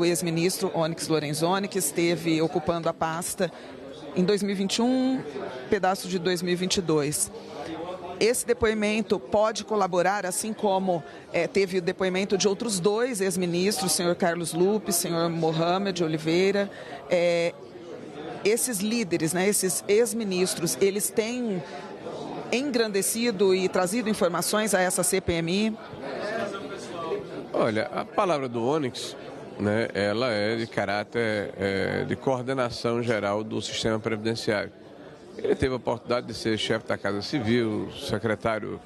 O ex-ministro Onyx Lorenzoni, que esteve ocupando a pasta em 2021, pedaço de 2022. Esse depoimento pode colaborar, assim como teve o depoimento de outros dois ex-ministros, senhor Carlos Lupe, senhor Mohamed Oliveira. Esses líderes, né, esses ex-ministros, eles têm engrandecido e trazido informações a essa CPMI? Olha, a palavra do Onyx, né, ela é de caráter de coordenação geral do sistema previdenciário. Ele teve a oportunidade de ser chefe da Casa Civil, secretário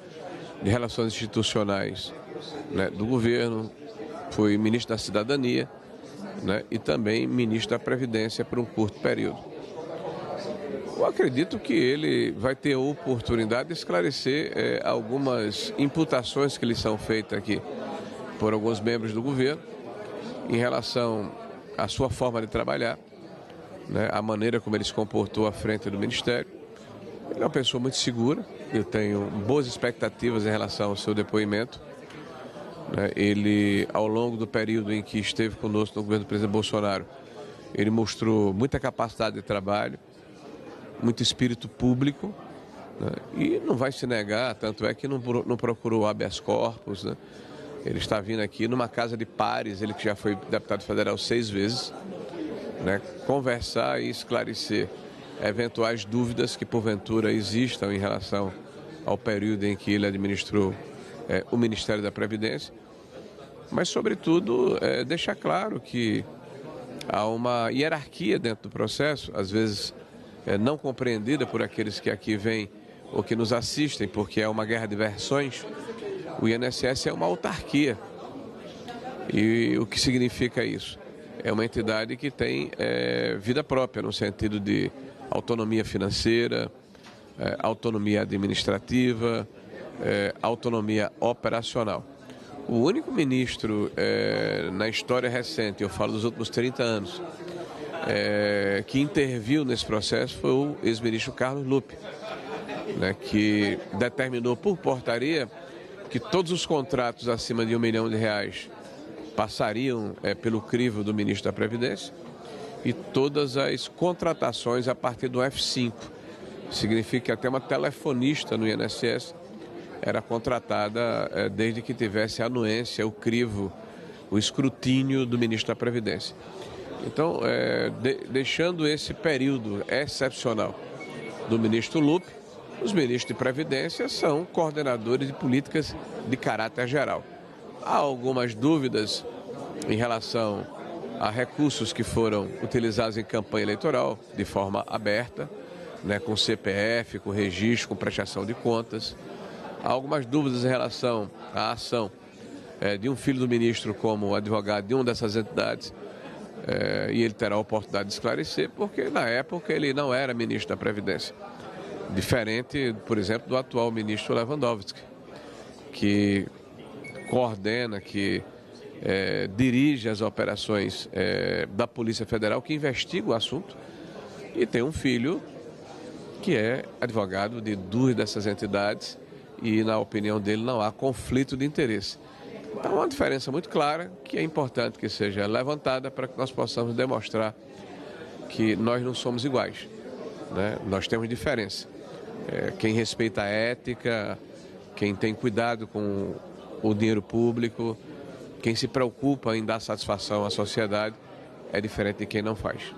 de Relações Institucionais, né, do governo, foi ministro da Cidadania, né, e também ministro da Previdência por um curto período. Eu acredito que ele vai ter a oportunidade de esclarecer algumas imputações que lhe são feitas aqui por alguns membros do governo em relação à sua forma de trabalhar, né, a maneira como ele se comportou à frente do Ministério. Ele é uma pessoa muito segura, eu tenho boas expectativas em relação ao seu depoimento. Né, ele, ao longo do período em que esteve conosco no governo do presidente Bolsonaro, ele mostrou muita capacidade de trabalho, muito espírito público, né, e não vai se negar, tanto é que não procurou habeas corpus, né. Ele está vindo aqui numa casa de pares, ele que já foi deputado federal 6 vezes, né, conversar e esclarecer eventuais dúvidas que porventura existam em relação ao período em que ele administrou o Ministério da Previdência, mas sobretudo deixar claro que há uma hierarquia dentro do processo, às vezes não compreendida por aqueles que aqui vêm ou que nos assistem, porque é uma guerra de versões. O INSS é uma autarquia. E o que significa isso? É uma entidade que tem vida própria, no sentido de autonomia financeira, autonomia administrativa, autonomia operacional. O único ministro na história recente, eu falo dos últimos 30 anos, que interviu nesse processo foi o ex-ministro Carlos Lupe, né, que determinou por portaria que todos os contratos acima de R$1 milhão passariam pelo crivo do ministro da Previdência e todas as contratações a partir do F5. Significa que até uma telefonista no INSS era contratada desde que tivesse a anuência, o crivo, o escrutínio do ministro da Previdência. Então, deixando esse período excepcional do ministro Lupe, os ministros de Previdência são coordenadores de políticas de caráter geral. Há algumas dúvidas em relação a recursos que foram utilizados em campanha eleitoral de forma aberta, né, com CPF, com registro, com prestação de contas. Há algumas dúvidas em relação à ação de um filho do ministro como advogado de uma dessas entidades, e ele terá a oportunidade de esclarecer, porque na época ele não era ministro da Previdência. Diferente, por exemplo, do atual ministro Lewandowski, que coordena, que dirige as operações da Polícia Federal, que investiga o assunto, e tem um filho que é advogado de 2 dessas entidades e, na opinião dele, não há conflito de interesse. Então, é uma diferença muito clara que é importante que seja levantada para que nós possamos demonstrar que nós não somos iguais, né? Nós temos diferença. Quem respeita a ética, quem tem cuidado com o dinheiro público, quem se preocupa em dar satisfação à sociedade, é diferente de quem não faz.